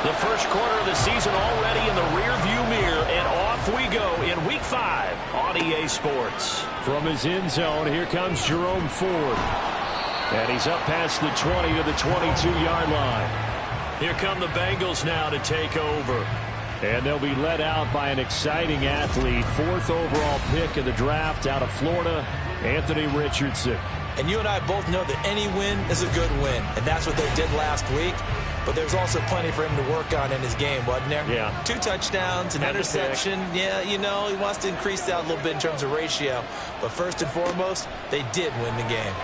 The first quarter of the season already in the rearview mirror, and off we go in Week 5 on EA Sports. From his end zone, here comes Jerome Ford. And he's up past the 20 to the 22-yard line. Here come the Bengals now to take over. And they'll be led out by an exciting athlete, 4th overall pick of the draft out of Florida, Anthony Richardson. And you and I both know that any win is a good win, and that's what they did last week. But there's also plenty for him to work on in his game, wasn't there? Yeah. 2 touchdowns, an interception. Yeah, you know, he wants to increase that a little bit in terms of ratio. But first and foremost, they did win the game.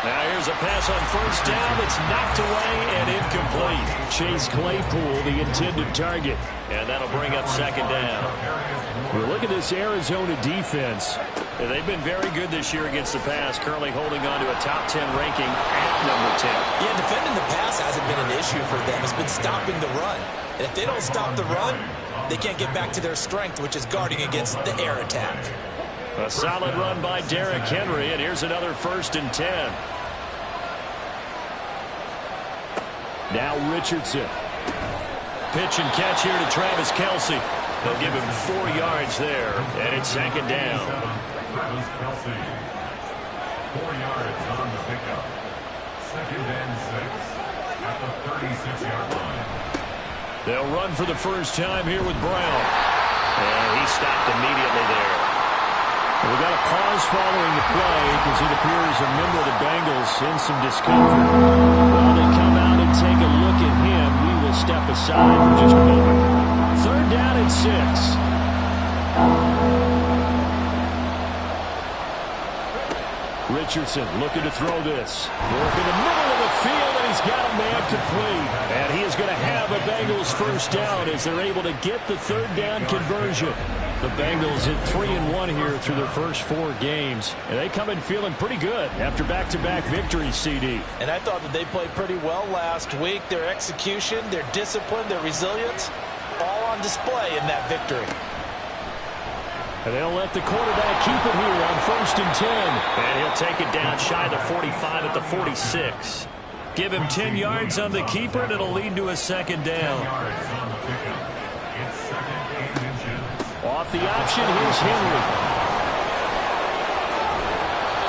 Now here's a pass on first down that's knocked away and incomplete. Chase Claypool, the intended target. And that'll bring up second down. Well, look at this Arizona defense. They've been very good this year against the pass, currently holding on to a top 10 ranking at number 10. Yeah, defending the pass hasn't been an issue for them. It's been stopping the run. And if they don't stop the run, they can't get back to their strength, which is guarding against the air attack. A solid run by Derrick Henry, and here's another 1st and 10. Now Richardson. Pitch and catch here to Travis Kelce. They'll give him 4 yards there, and it's second down. Travis Kelce, 4 yards on the pickup. 2nd and 6 at the 36-yard line. They'll run for the first time here with Brown. And he stopped immediately there. We got a pause following the play because it appears a member of the Bengals in some discomfort. While they come out and take a look at him, we will step aside for just a moment. 3rd down and 6. Richardson looking to throw this. Work in the middle of the field, and he's got a man complete. And he is going to have a Bengals first down as they're able to get the 3rd down conversion. The Bengals at 3-1 here through their first 4 games. And they come in feeling pretty good after back-to-back victories, CD. And I thought that they played pretty well last week. Their execution, their discipline, their resilience, all on display in that victory. And they'll let the quarterback keep it here on 1st and 10. And he'll take it down shy of the 45 at the 46. Give him 10 yards on the keeper, and it'll lead to a second down. Off the option, here's Henry.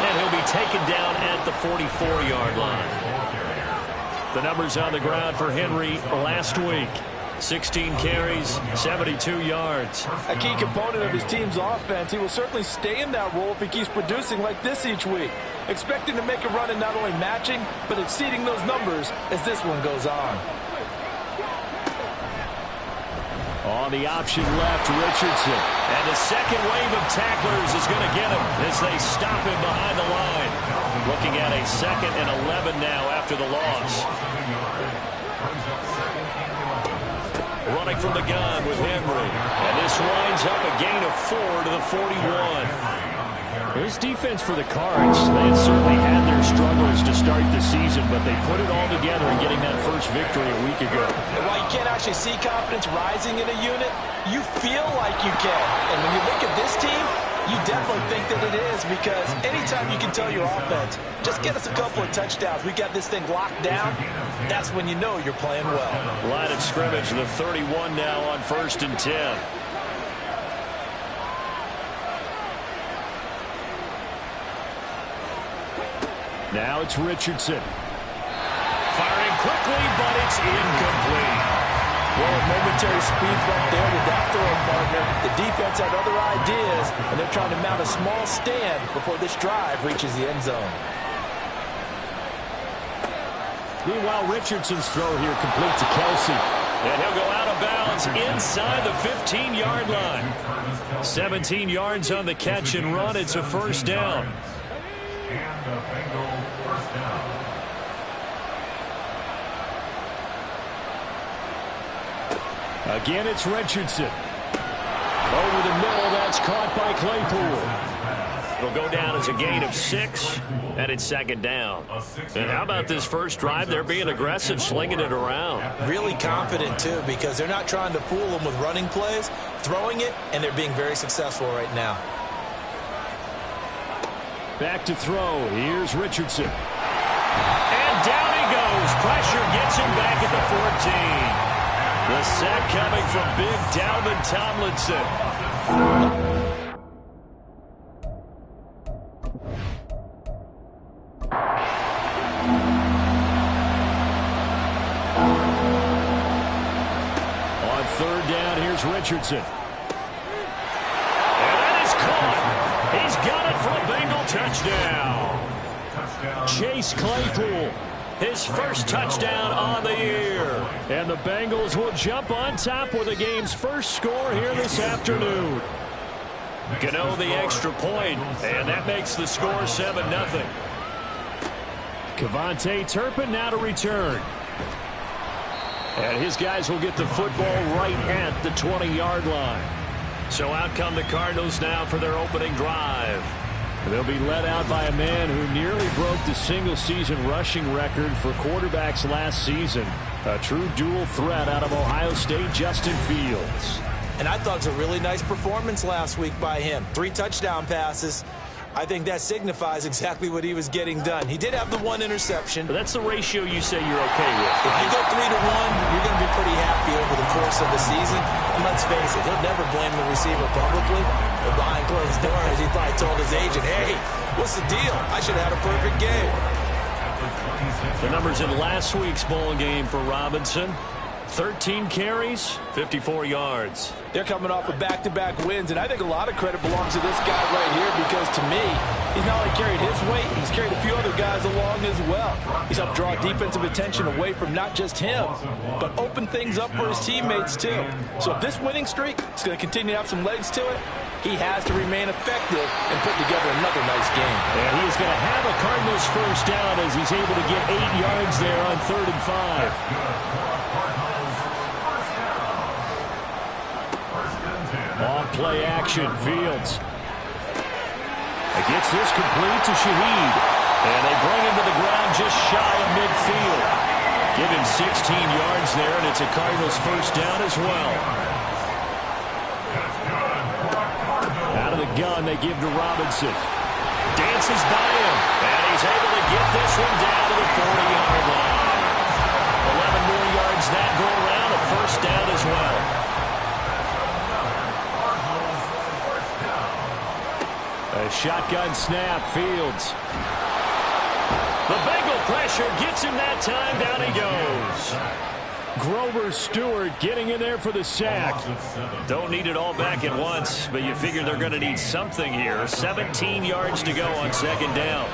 And he'll be taken down at the 44-yard line. The numbers on the ground for Henry last week. 16 carries, 72 yards. A key component of his team's offense. He will certainly stay in that role if he keeps producing like this each week. Expecting to make a run and not only matching, but exceeding those numbers as this one goes on. On the option left, Richardson. And the second wave of tacklers is going to get him as they stop him behind the line. Looking at a 2nd and 11 now after the loss. Running from the gun with Henry. And this winds up a gain of 4 to the 41. This defense for the Cards, they had certainly had their struggles to start the season, but they put it all together in getting that first victory a week ago. And while you can't actually see confidence rising in a unit, you feel like you can. And when you look at this team, you definitely think that it is, because anytime you can tell your offense, just get us a couple of touchdowns, we got this thing locked down, that's when you know you're playing well. Line of scrimmage, the 31 now on 1st and 10. Now it's Richardson. Firing quickly, but it's incomplete. Well, a momentary speed bump there with that throw partner. The defense had other ideas, and they're trying to mount a small stand before this drive reaches the end zone. Meanwhile, Richardson's throw here complete to Kelce. And he'll go out of bounds inside the 15-yard line. 17 yards on the catch and run. It's a first down. And the Bengal first down. Again, it's Richardson. Over the middle, that's caught by Claypool. It'll go down as a gain of 6, and it's second down. And how about this first drive? They're being aggressive, slinging it around. Really confident, too, because they're not trying to fool them with running plays, throwing it, and they're being very successful right now. Back to throw. Here's Richardson. And down he goes. Pressure gets him back at the 14. The sack coming from big Dalvin Tomlinson. On third down, here's Richardson. And that is caught. He's got it for a Bengal touchdown. Chase Claypool, His first touchdown on the year. and the Bengals will jump on top with the game's first score here this afternoon. Gano the extra point, and that makes the score 7-0. KaVontae Turpin now to return. And his guys will get the football right at the 20-yard line. So out come the Cardinals now for their opening drive. They'll be led out by a man who nearly broke the single-season rushing record for quarterbacks last season. A true dual threat out of Ohio State, Justin Fields. And I thought it was a really nice performance last week by him. 3 touchdown passes. I think that signifies exactly what he was getting done. He did have the 1 interception. But that's the ratio you say you're okay with. If you go 3-1, you're going to be pretty happy over the course of the season. And let's face it, he'll never blame the receiver publicly. But behind closed doors, he probably told his agent, hey, what's the deal? I should have had a perfect game. The numbers in last week's ball game for Robinson. 13 carries, 54 yards. They're coming off of back-to-back wins, and I think a lot of credit belongs to this guy right here because, to me, he's not only carried his weight, he's carried a few other guys along as well. He's helped draw defensive attention away from not just him, but open things up for his teammates, too. So if this winning streak is going to continue to have some legs to it, he has to remain effective and put together another nice game. And he is going to have a Cardinals first down as he's able to get 8 yards there on 3rd and 5. Off play action, Fields. Gets this complete to Shaheed. And they bring him to the ground just shy of midfield. Give him 16 yards there, and it's a Cardinals first down as well. Out of the gun, they give to Robinson. Dances by him, and he's able to get this one down to the 40-yard line. 11 more yards that go around, a first down as well. A shotgun snap, Fields. The Bengal pressure gets him that time. Down he goes. Grover Stewart getting in there for the sack. Don't need it all back at once, but you figure they're going to need something here. 17 yards to go on second down.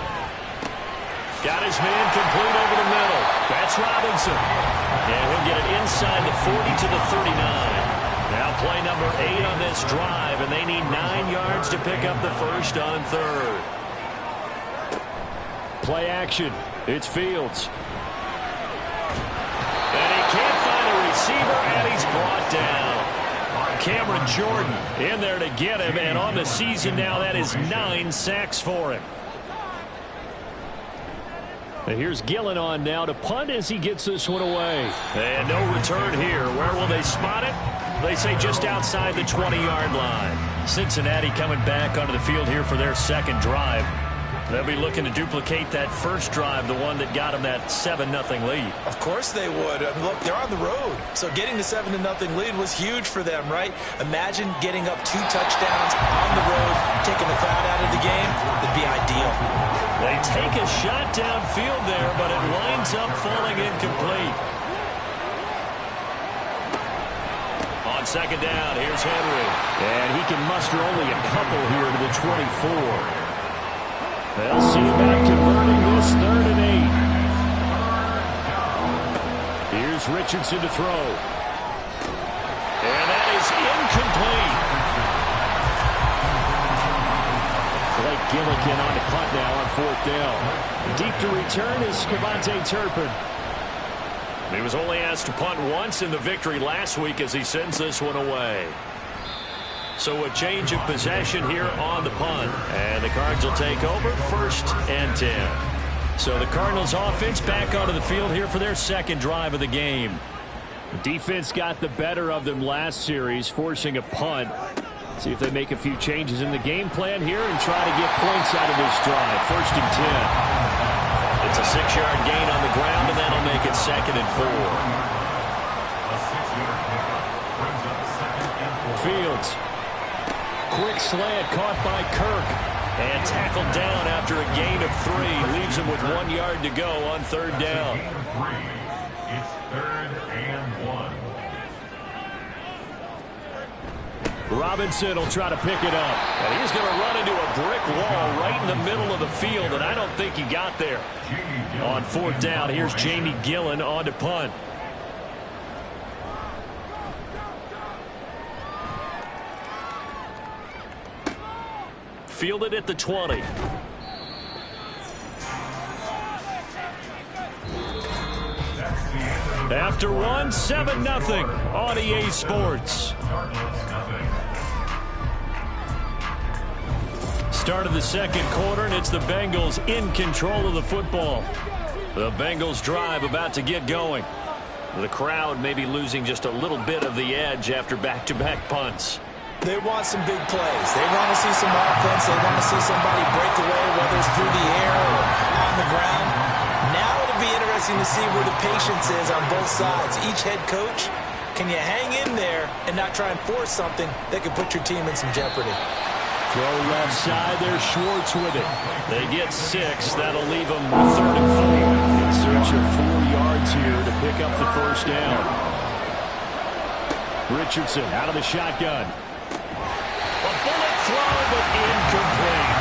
Got his man complete over the middle. That's Robinson. And he'll get it inside the 40 to the 39. Now play number 8 on this drive, and they need 9 yards to pick up the first on 3rd. Play action. It's Fields. And he can't find a receiver, and he's brought down. Cameron Jordan in there to get him, and on the season now, that is 9 sacks for him. And here's Gillen on now to punt as he gets this one away. And no return here. Where will they spot it? They say just outside the 20-yard line. Cincinnati coming back onto the field here for their second drive. They'll be looking to duplicate that first drive, the one that got them that 7-0 lead. Of course they would. I mean, look, they're on the road. So getting the 7-0 lead was huge for them, right? Imagine getting up 2 touchdowns on the road, taking the crowd out of the game. It'd be ideal. They take a shot downfield there, but it winds up falling incomplete. On second down, here's Henry. And he can muster only a couple here to the 24. They'll see about converting this 3rd and 8. Here's Richardson to throw. And that is incomplete. Blake Gillikin on the punt now on 4th down. Deep to return is KaVontae Turpin. He was only asked to punt once in the victory last week as he sends this one away. So a change of possession here on the punt. And the Cards will take over 1st and 10. So the Cardinals offense back onto the field here for their second drive of the game. Defense got the better of them last series, forcing a punt. See if they make a few changes in the game plan here and try to get points out of this drive. 1st and 10. It's a 6-yard gain on the ground, and that'll make it 2nd and 4. Fields. Quick slant caught by Kirk. And tackled down after a gain of 3. Leaves him with 1 yard to go on 3rd down. It's 3rd and 1. Robinson will try to pick it up. And he's going to run into a brick wall right in the middle of the field, and I don't think he got there. On 4th down, here's Jamie Gillen on to punt. Fielded at the 20. After one, 7-0 on EA Sports. Start of the second quarter, and it's the Bengals in control of the football. The Bengals drive about to get going. The crowd may be losing just a little bit of the edge after back-to-back punts. They want some big plays. They want to see some offense. They want to see somebody break away, whether it's through the air or on the ground. Now it'll be interesting to see where the patience is on both sides. Each head coach, can you hang in there and not try and force something that could put your team in some jeopardy? Throw left side, there's Schwartz with it. They get 6. That'll leave them with 3rd and 4. In search of 4 yards here to pick up the 1st down. Richardson out of the shotgun. A bullet throw, but incomplete.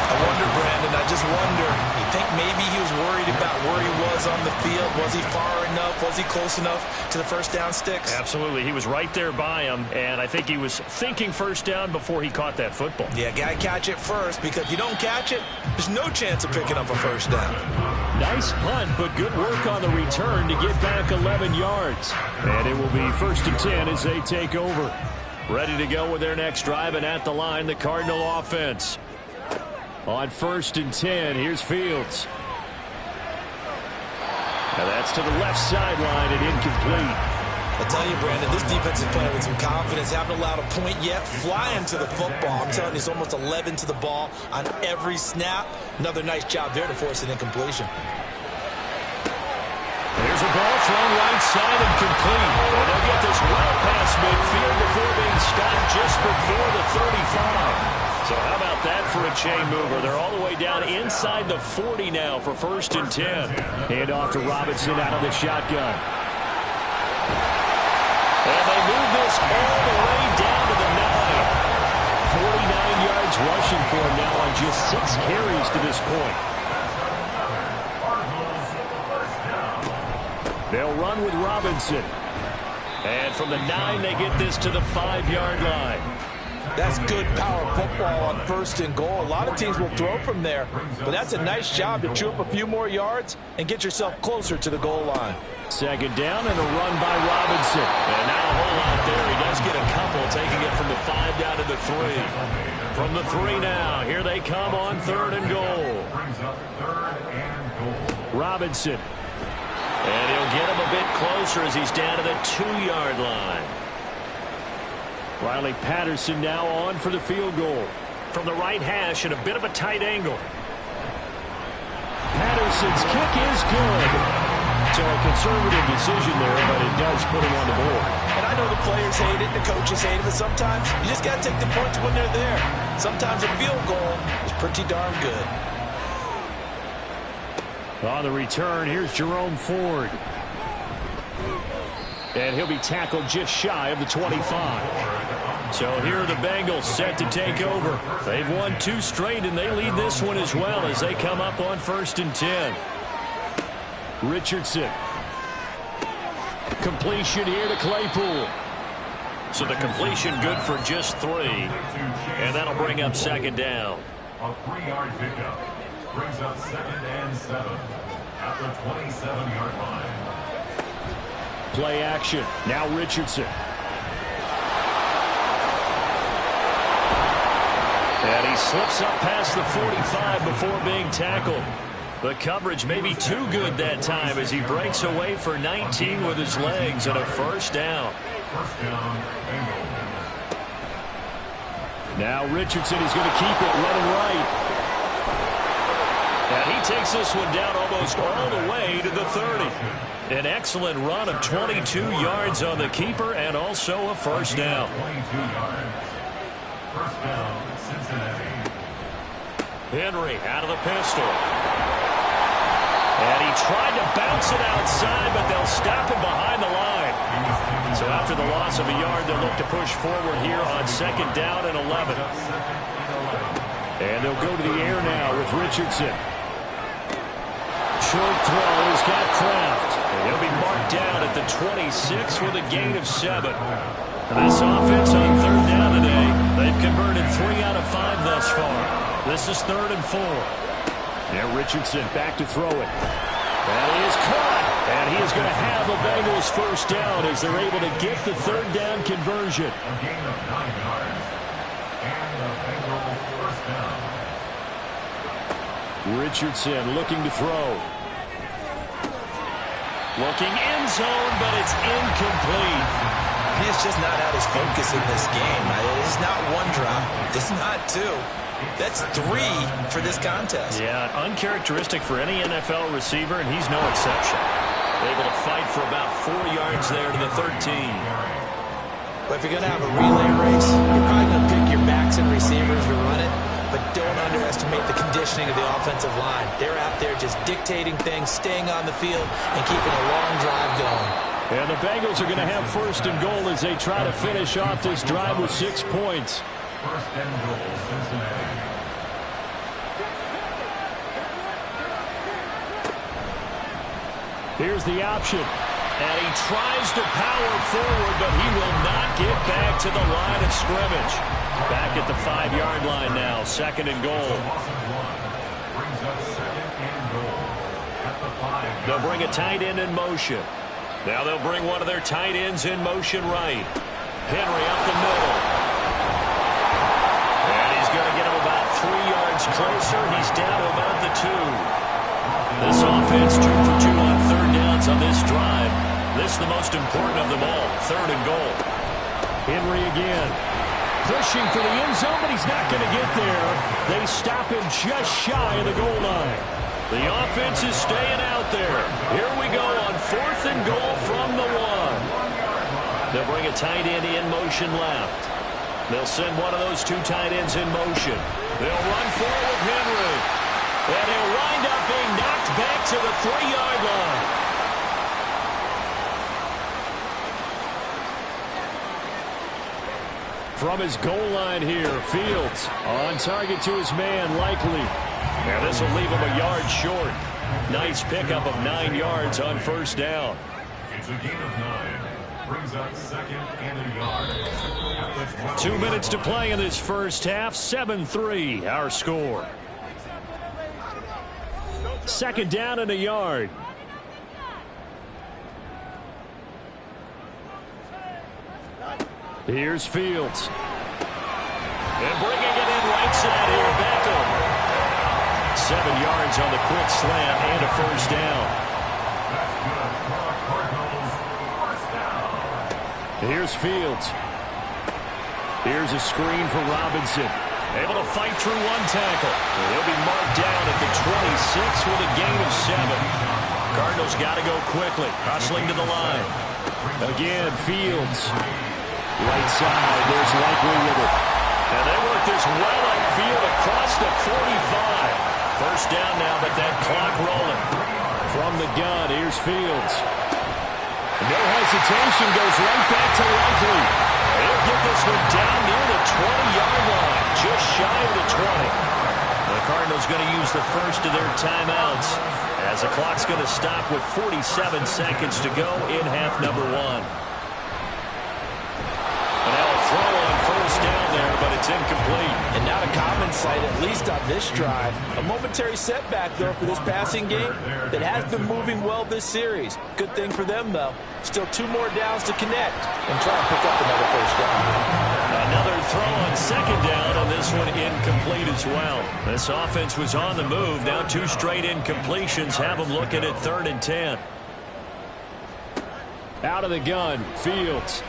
I wonder, Brandon, I just wonder, you think maybe he was worried about where he was on the field? Was he far enough? Was he close enough to the 1st down sticks? Absolutely. He was right there by him, and I think he was thinking 1st down before he caught that football. Yeah, got to catch it first, because if you don't catch it, there's no chance of picking up a 1st down. Nice punt, but good work on the return to get back 11 yards. And it will be 1st and 10 as they take over. Ready to go with their next drive, and at the line, the Cardinal offense. On 1st and 10, here's Fields. And that's to the left sideline and incomplete. I'll tell you, Brandon, this defense is playing with some confidence. Haven't allowed a point yet. Flying to the football. I'm telling you, it's almost 11 to the ball on every snap. Another nice job there to force an incompletion. There's a ball thrown right side and complete. And they'll get this well past midfield before being stopped just before the 35. So how about that for a chain mover? They're all the way down inside the 40 now for 1st and 10. Hand off to Robinson out of the shotgun. And they move this all the way down to the 9. 49 yards rushing for him now on just 6 carries to this point. They'll run with Robinson. And from the 9, they get this to the 5-yard line. That's good power football on 1st and goal. A lot of teams will throw from there, but that's a nice job to chew up a few more yards and get yourself closer to the goal line. 2nd down and a run by Robinson. And not a whole lot there. He does get a couple, taking it from the 5 down to the 3. From the 3 now, here they come on 3rd and goal. Robinson. And he'll get him a bit closer as he's down to the 2-yard line. Riley Patterson now on for the field goal. From the right hash at a bit of a tight angle. Patterson's kick is good. So a conservative decision there, but it does put him on the board. And I know the players hate it, the coaches hate it, but sometimes you just got to take the points when they're there. Sometimes a field goal is pretty darn good. On the return, here's Jerome Ford. And he'll be tackled just shy of the 25. So here are the Bengals set to take over. They've won 2 straight, and they lead this one as well as they come up on 1st and 10. Richardson. Completion here to Claypool. So the completion good for just 3. And that'll bring up 2nd down. A 3-yard pickup brings up 2nd and 7 at the 27-yard line. Play action. Now Richardson. And he slips up past the 45 before being tackled. The coverage may be too good that time as he breaks away for 19 with his legs and a first down. First down, Bengals. Now Richardson is going to keep it running right. And he takes this one down almost all the way to the 30. An excellent run of 22 yards on the keeper and also a first down. 22 yards. First down, Cincinnati. Henry out of the pistol. And he tried to bounce it outside, but they'll stop him behind the line. So after the loss of a yard, they'll look to push forward here on second down and 11. And they'll go to the air now with Richardson. Short throw has got Kraft. And he'll be marked down at the 26 with a gain of 7. This offense on third down today, they've converted 3 out of 5 thus far. This is 3rd and 4. Now Richardson back to throw it. And he is caught. And he is going to have a Bengals first down as they're able to get the third down conversion. A gain of 9 yards. And the Bengals first down. Richardson looking to throw. Looking end zone, but it's incomplete. He's just not at his focus in this game. It's not one drop. It's not 2. That's 3 for this contest. Yeah, uncharacteristic for any NFL receiver, and he's no exception. Able to fight for about 4 yards there to the 13. But if you're going to have a relay race, you're probably going to pick your backs and receivers to run it, but don't underestimate the conditioning of the offensive line. They're out there just dictating things, staying on the field, and keeping a long drive going. And the Bengals are going to have first and goal as they try to finish off this drive with 6 points. First and goal, Cincinnati. Here's the option. And he tries to power forward, but he will not get back to the line of scrimmage. Back at the 5-yard line now, 2nd and goal. Brings up 2nd and goal at the 5. They'll bring a tight end in motion. Now they'll bring one of their tight ends in motion right. Henry up the middle. And he's going to get him about 3 yards closer. He's down to about the 2. This offense 2 for 2 on third downs on this drive. This is the most important of them all, 3rd and goal. Henry again. Pushing for the end zone, but he's not going to get there. They stop him just shy of the goal line. The offense is staying out there. Here we go on 4th and goal from the 1. They'll bring a tight end in motion left. They'll send one of those 2 tight ends in motion. They'll run forward with Henry. And he'll wind up being knocked back to the 3-yard line. From his goal line here, Fields on target to his man, Likely. Now this will leave him a yard short. Nice pickup of 9 yards on first down. It's a gain of 9. Brings up 2nd and a yard. 2 minutes to play in this first half. 7-3 our score. 2nd down and a yard. Here's Fields. And bringing it in right side here, Beckham. 7 yards on the quick slant and a first down. That's good for the Cardinals. First down. Here's Fields. Here's a screen for Robinson. Able to fight through 1 tackle. He'll be marked down at the 26 with a gain of 7. Cardinals got to go quickly, hustling to the line. Again, Fields. Right side, there's Likely with it. And they work this well upfield across the 45. First down now, but that clock rolling. From the gun, here's Fields. No hesitation, goes right back to Likely. He'll get this one down near the 20-yard line, just shy of the 20. The Cardinals going to use the first of their timeouts as the clock's going to stop with 47 seconds to go in half number 1. And now a throw on first down there, but it's incomplete. And not a common sight, at least on this drive. A momentary setback, though, for this passing game that has been moving well this series. Good thing for them, though. Still 2 more downs to connect and try to pick up another first down. Another throw on second down, and this one incomplete as well. This offense was on the move. Now 2 straight incompletions have them looking at 3rd and 10. Out of the gun, Fields.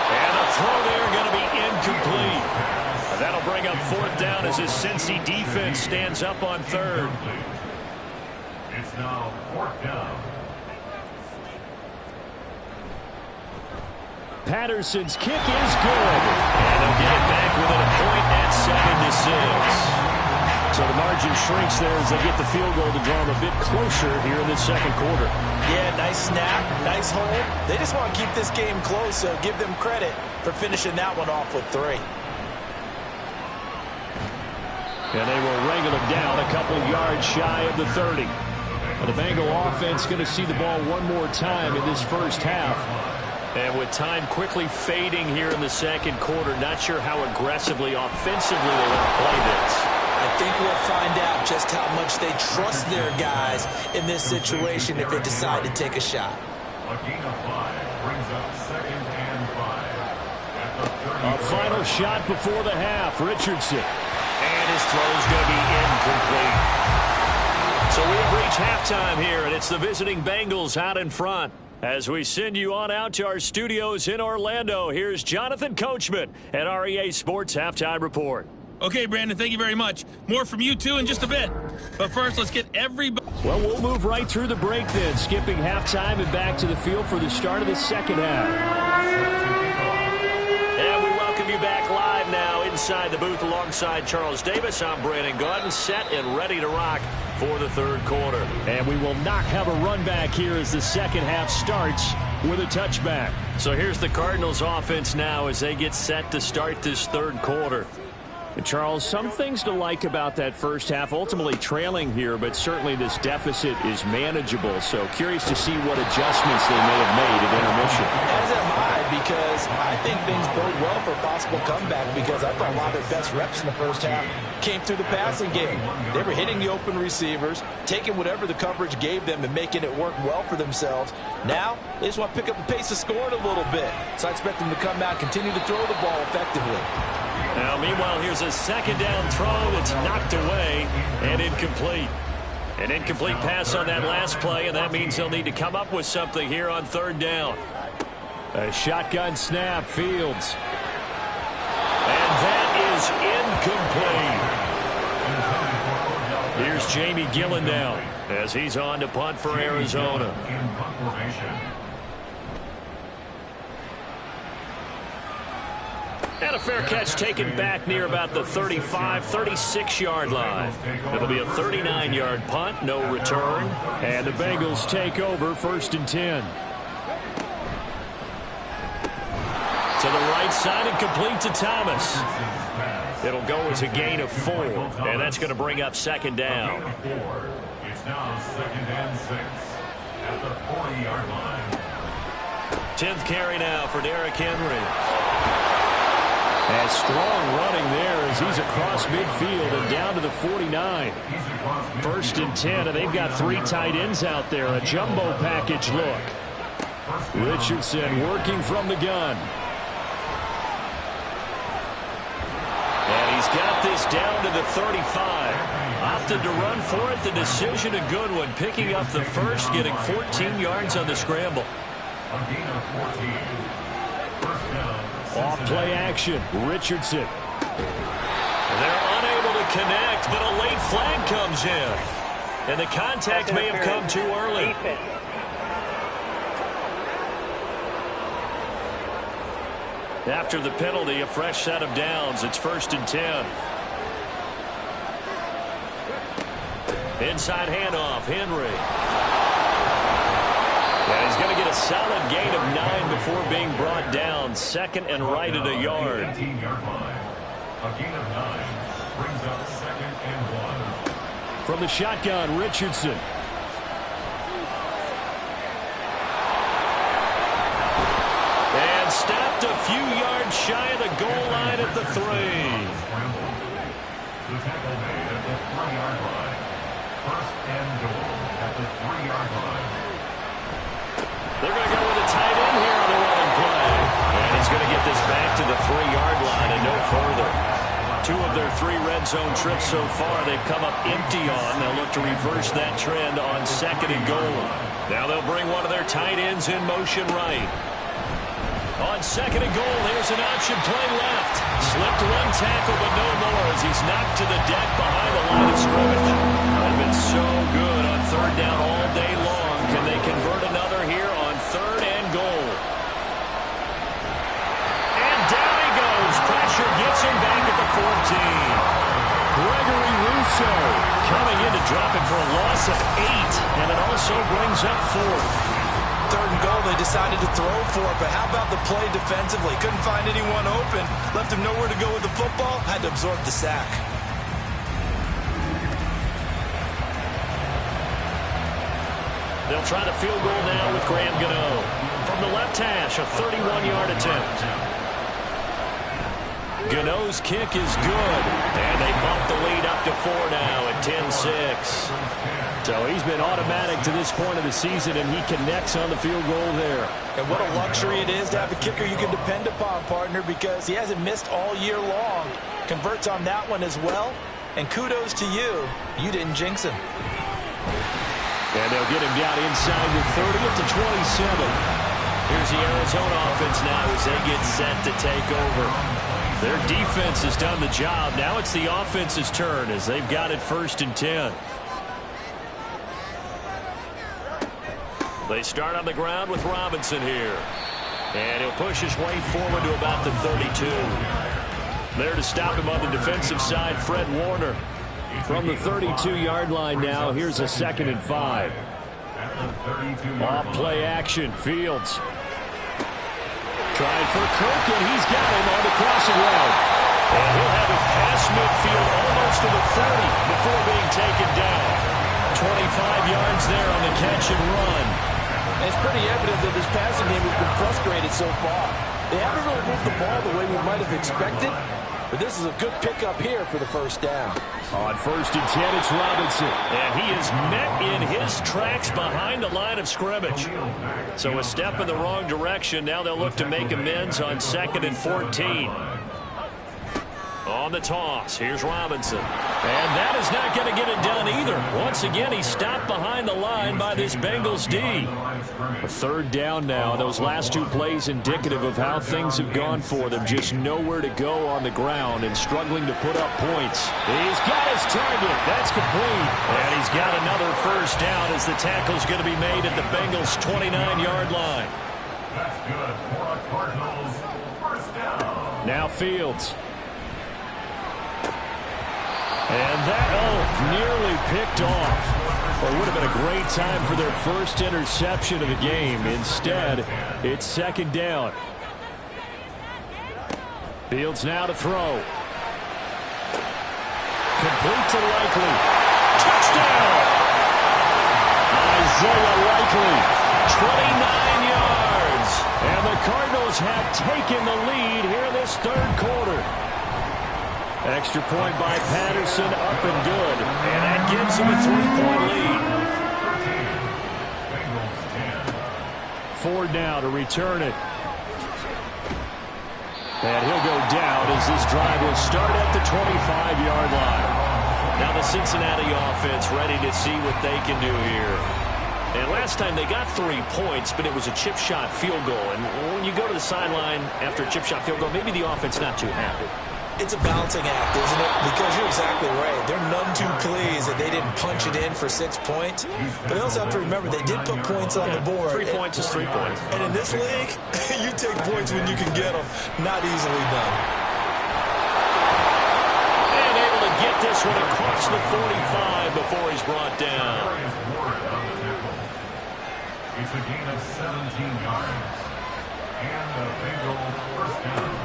And the throw there going to be incomplete. And that'll bring up 4th down as his Cincy defense stands up on 3rd. It's now 4th down. Patterson's kick is good. And they'll get it back within a point at 7-6. So the margin shrinks there as they get the field goal to draw them a bit closer here in the second quarter. Yeah, nice snap, nice hold. They just want to keep this game close, so give them credit for finishing that one off with 3. And they will wrangle him down a couple yards shy of the 30. And the Bengal offense going to see the ball one more time in this first half. And with time quickly fading here in the second quarter, not sure how aggressively, offensively they want to play this. I think we'll find out just how much they trust their guys in this situation if they decide to take a shot. A gain of 5 brings up 2nd and 5. At the 30. A final shot before the half, Richardson. And his throw's going to be incomplete. So we have reached halftime here, and it's the visiting Bengals out in front. As we send you on out to our studios in Orlando, here's Jonathan Coachman at REA Sports Halftime Report. Okay, Brandon, thank you very much. More from you, too, in just a bit. But first, let's get everybody... Well, we'll move right through the break then, skipping halftime and back to the field for the start of the second half. And we welcome you back live now inside the booth alongside Charles Davis. I'm Brandon Gaudin, set and ready to rock for the third quarter. And we will not have a run back here as the second half starts with a touchback. So here's the Cardinals offense now as they get set to start this third quarter. And Charles, some things to like about that first half, ultimately trailing here, but certainly this deficit is manageable. So curious to see what adjustments they may have made at intermission. As am I, because I think things bode well for a possible comeback, because I thought a lot of their best reps in the first half came through the passing game. They were hitting the open receivers, taking whatever the coverage gave them and making it work well for themselves. Now, they just want to pick up the pace of scoring a little bit. So I expect them to come out, continue to throw the ball effectively. Now, meanwhile, here's a second down throw that's knocked away and incomplete. An incomplete pass on that last play, and that means they'll need to come up with something here on 3rd down. A shotgun snap, Fields. And that is incomplete. Here's Jamie Gillen now as he's on to punt for Arizona. In punt formation. And a fair catch taken back near about the 35, 36-yard line. It'll be a 39-yard punt, no return. And the Bengals take over 1st and 10. To the right side and complete to Thomas. It'll go as a gain of 4, and that's going to bring up 2nd down. It's now 2nd and 6 at the 40-yard line. 10th carry now for Derrick Henry. And strong running there as he's across midfield and down to the 49. 1st and 10, and they've got 3 tight ends out there. A jumbo package look. Richardson working from the gun. And he's got this down to the 35. Opted to run for it. The decision a good one. Picking up the first, getting 14 yards on the scramble. A gain of 14. First down. Off play action, Richardson. They're unable to connect, but a late flag comes in. And the contact may have come too early. After the penalty, a fresh set of downs. It's 1st and 10. Inside handoff, Henry. And he's going to get a solid gain of 9 before being brought down. 2nd and right at a yard. 18-yard line. A gain of 9 brings up 2nd and 1. From the shotgun, Richardson. And stopped a few yards shy of the goal line at the 3. The tackle made at the 3-yard line. 1st and goal at the 3-yard line. They're going to go with a tight end here on the running play. And he's going to get this back to the 3-yard line and no further. 2 of their 3 red zone trips so far they've come up empty on. They'll look to reverse that trend on 2nd and goal. Now they'll bring one of their tight ends in motion right. On 2nd and goal, there's an option play left. Slipped 1 tackle, but no more as he's knocked to the deck behind the line of scrimmage. They've been so good on 3rd down all day long. Can they convert another here on 3rd and goal? And down he goes. Pressure gets him back at the 14. Gregory Rousseau coming in to drop it for a loss of 8, and it also brings up 4th. 3rd and goal, they decided to throw for it, but how about the play defensively? Couldn't find anyone open, left him nowhere to go with the football, had to absorb the sack. They'll try the field goal now with Graham Gano. From the left hash, a 31-yard attempt. Gano's kick is good, and they bump the lead up to 4 now at 10-6. So he's been automatic to this point of the season, and he connects on the field goal there. And what a luxury it is to have a kicker you can depend upon, partner, because he hasn't missed all year long. Converts on that one as well, and kudos to you. You didn't jinx him. And they'll get him down inside the 30 at the 27. Here's the Arizona offense now as they get set to take over. Their defense has done the job. Now it's the offense's turn as they've got it 1st and 10. They start on the ground with Robinson here. And he'll push his way forward to about the 32. There to stop him on the defensive side, Fred Warner. From the 32-yard line now, here's a 2nd and 5. Off play action, Fields. Trying for Kirk, and he's got him on the crossing route. And he'll have it past midfield almost to the 30 before being taken down. 25 yards there on the catch and run. It's pretty evident that this passing game has been frustrated so far. They haven't really moved the ball the way we might have expected, but this is a good pickup here for the 1st down. On 1st and 10, it's Robinson. And he is met in his tracks behind the line of scrimmage. So a step in the wrong direction. Now they'll look to make amends on 2nd and 14. On the toss, here's Robinson. And that is not going to get it done either. Once again, he's stopped behind the line by this Bengals D. A 3rd down now. Those last 2 plays indicative of how things have gone for them. Just nowhere to go on the ground and struggling to put up points. He's got his target. That's complete. And he's got another 1st down as the tackle's going to be made at the Bengals' 29-yard line. That's good for a Cardinals 1st down. Now Fields. And that, nearly picked off. Well, it would have been a great time for their 1st interception of the game. Instead, it's 2nd down. Fields now to throw. Complete to Likely. Touchdown! Isaiah Likely, 29 yards. And the Cardinals have taken the lead here in this 3rd quarter. Extra point by Patterson, up and good. And that gives him a 3-point Ford lead. now to return it. And he'll go down as this drive will start at the 25-yard line. Now the Cincinnati offense ready to see what they can do here. And last time they got 3 points, but it was a chip shot field goal. And when you go to the sideline after a chip shot field goal, maybe the offense not too happy. It's a balancing act, isn't it? Because you're exactly right. They're none too pleased that they didn't punch it in for 6 points. But they also have to remember they did put points on the board. 3 points is 3 points. And in this league, you take points when you can get them. Not easily done. And able to get this one across the 45 before he's brought down. It's a gain of 17 yards. And the Bengals 1st down.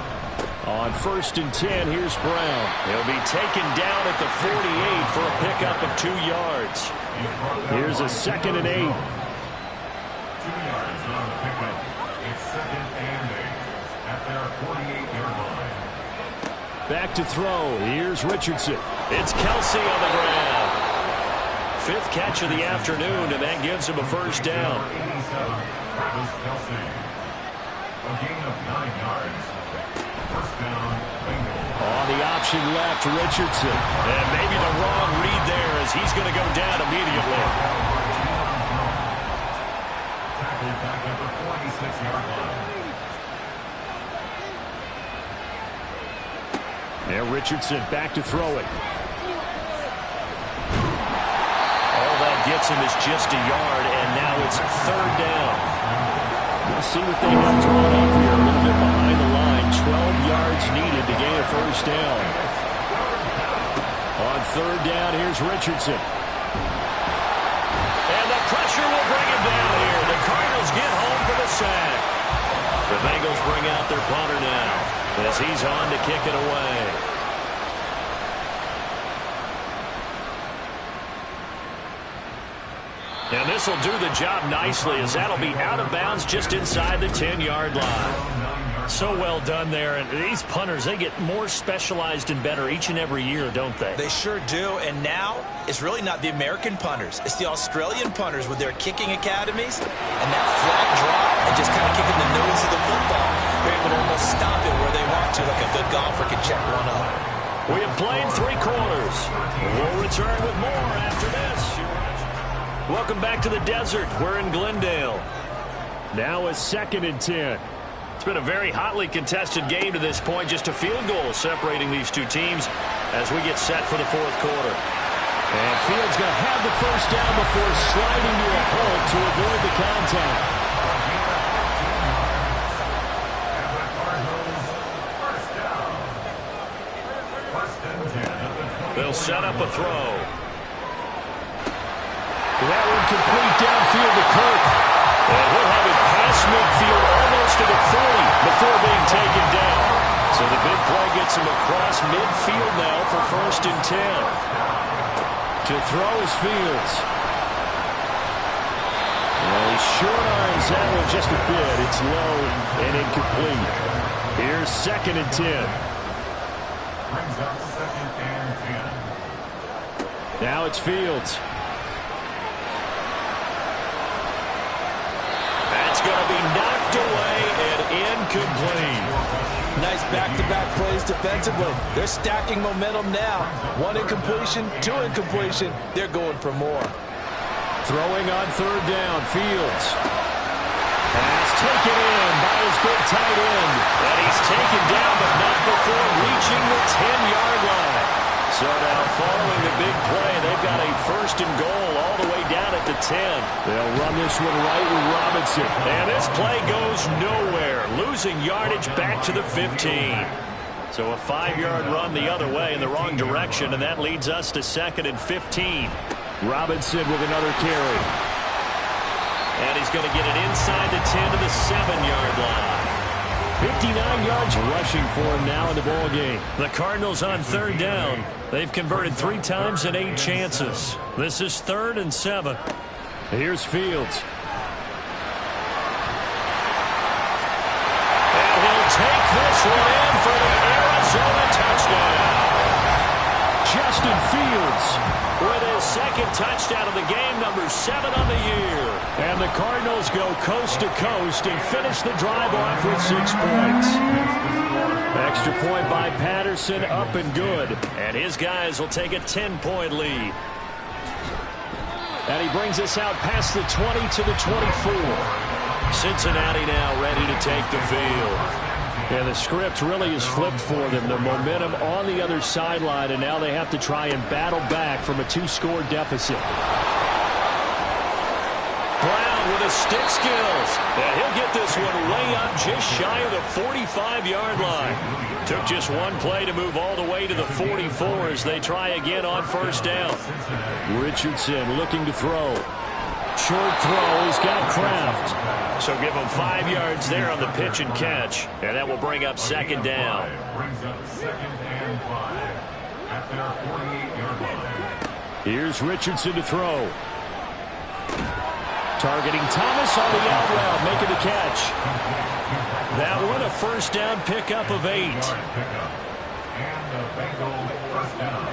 On 1st and 10, here's Brown. He'll be taken down at the 48 for a pickup of 2 yards. Here's a 2nd and 8. 2 yards on the pickup. It's 2nd and 8 at their 48-yard line. Back to throw. Here's Richardson. It's Kelsey on the ground. 5th catch of the afternoon, and that gives him a 1st down. Travis Kelsey. A gain of 9 yards. First down, Bengals. On the option left, Richardson. And maybe the wrong read there as he's going to go down immediately. Tackled back at the 46-yard line. Now Richardson back to throw it. All that gets him is just a yard, and now it's third down. We'll see what they have drawn up here. A little bit behind the line. 12 yards needed to gain a first down. On third down, here's Richardson. And the pressure will bring him down here. The Cardinals get home for the sack. The Bengals bring out their punter now as he's on to kick it away. And this will do the job nicely as that'll be out of bounds just inside the 10-yard line. So well done there. And these punters, they get more specialized and better each and every year, don't they? They sure do. And now it's really not the American punters. It's the Australian punters with their kicking academies and that flat drop and just kind of kicking the nose of the football. They're able to almost stop it where they want to, like a good golfer can check one up. We have played 3 quarters. We'll return with more after this. Welcome back to the desert. We're in Glendale. Now a 2nd and 10. It's been a very hotly contested game to this point. Just a field goal separating these two teams as we get set for the 4th quarter. And Fields going to have the first down before sliding to a halt to avoid the contact. They'll set up a throw. That one complete downfield to Kirk. And he'll have it past midfield almost to the 40 before being taken down. So the big play gets him across midfield now for 1st and 10. To throw is Fields. Well, he short arms that one just a bit. It's low and incomplete. Here's 2nd and 10. Brings up 2nd and 10. Now it's Fields. That's going to be knocked away and incomplete. Nice back-to-back plays defensively. They're stacking momentum now. 1 incompletion, 2 incompletion. They're going for more. Throwing on third down, Fields. Pass taken in by his big tight end. And he's taken down, but not before reaching the 10-yard line. So now following the big play, they've got a 1st and goal all the way down at the 10. They'll run this one right with Robinson. And this play goes nowhere, losing yardage back to the 15. So a 5-yard run the other way in the wrong direction, and that leads us to 2nd and 15. Robinson with another carry. And he's going to get it inside the 10 to the 7-yard line. 59 yards rushing for him now in the ball game. The Cardinals on third down. They've converted 3 times in 8 chances. This is 3rd and 7. Here's Fields. And he'll take this one in for the Arizona touchdown. Justin Fields with his 2nd touchdown of the game, number 7 on the year. And the Cardinals go coast to coast and finish the drive off with 6 points. Extra point by Patterson, up and good. And his guys will take a 10-point lead. And he brings us out past the 20 to the 24. Cincinnati now ready to take the field. Yeah, the script really is flipped for them. The momentum on the other sideline, and now they have to try and battle back from a 2-score deficit. Brown with his stick skills. And he'll get this one way up just shy of the 45-yard line. Took just 1 play to move all the way to the 44 as they try again on 1st down. Richardson looking to throw. Short throw. He's got Kraft. So give him 5 yards there on the pitch and catch. And that will bring up 2nd down. Brings up 2nd and 5 at their 48-yard line. Here's Richardson to throw. Targeting Thomas on the out route, making the catch. That one a 1st down pickup of 8. And the Bengals 1st down.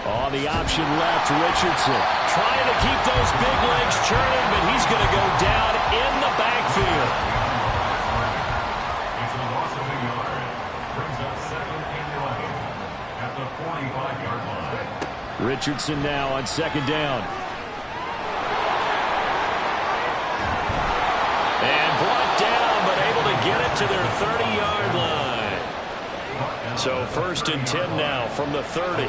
2 On the option left, Richardson. Trying to keep those big legs churning, but he's going to go down in the backfield. It's a loss of a yard. Brings up 2nd and 11 at the 45-yard line. Richardson now on 2nd down. And brought down, but able to get it to their 30-yard line. So 1st and 10 now from the 30.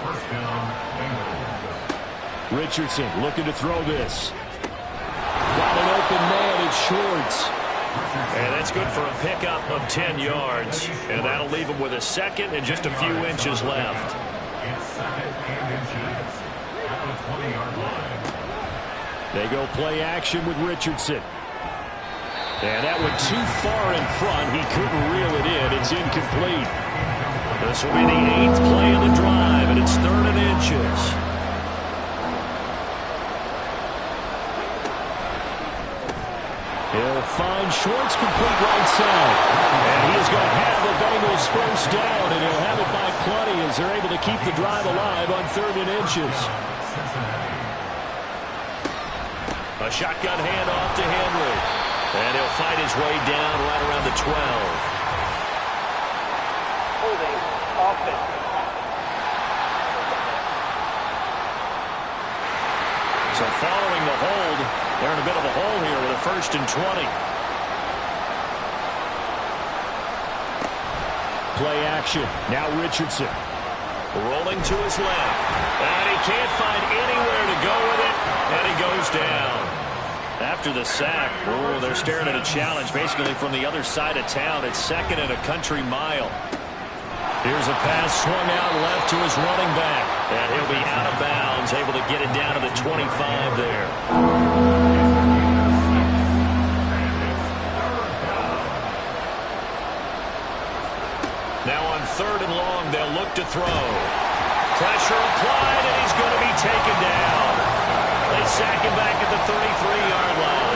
First down, Bengals. Richardson looking to throw this. Got an open man, it's Schwartz. And that's good for a pickup of 10 yards. And that'll leave him with a 2nd and just a few inches left. It's 2nd and inches at the 20-yard line. They go play action with Richardson. And that went too far in front. He couldn't reel it in. It's incomplete. This will be the 8th play of the drive, and it's 3rd and inches. He'll find Schwartz complete right side. And he's going to have the Bengals first down, And he'll have it by plenty as they're able to keep the drive alive on 3rd and inches. a shotgun handoff to Henry. And he'll fight his way down right around the 12. Holding offense. So following the hold, they're in a bit of a hole here with a 1st and 20. Play action. Now Richardson. Rolling to his left. And he can't find anywhere to go with it. And he goes down. After the sack, they're staring at a challenge basically from the other side of town. It's 2nd and a country mile. Here's a pass swung out left to his running back. And he'll be out of bounds, able to get it down to the 25 there. Now on 3rd and long, they'll look to throw. Pressure applied, and he's going to be taken down. They sack him back at the 33-yard line.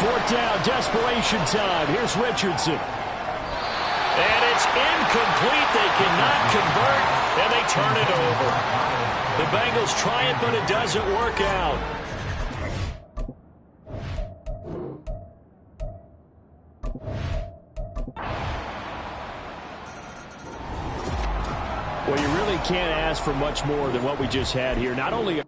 4th down, desperation time. Here's Richardson. And it's incomplete. They cannot convert, and they turn it over. The Bengals try it, but it doesn't work out. Well, you really can't ask for much more than what we just had here. Not only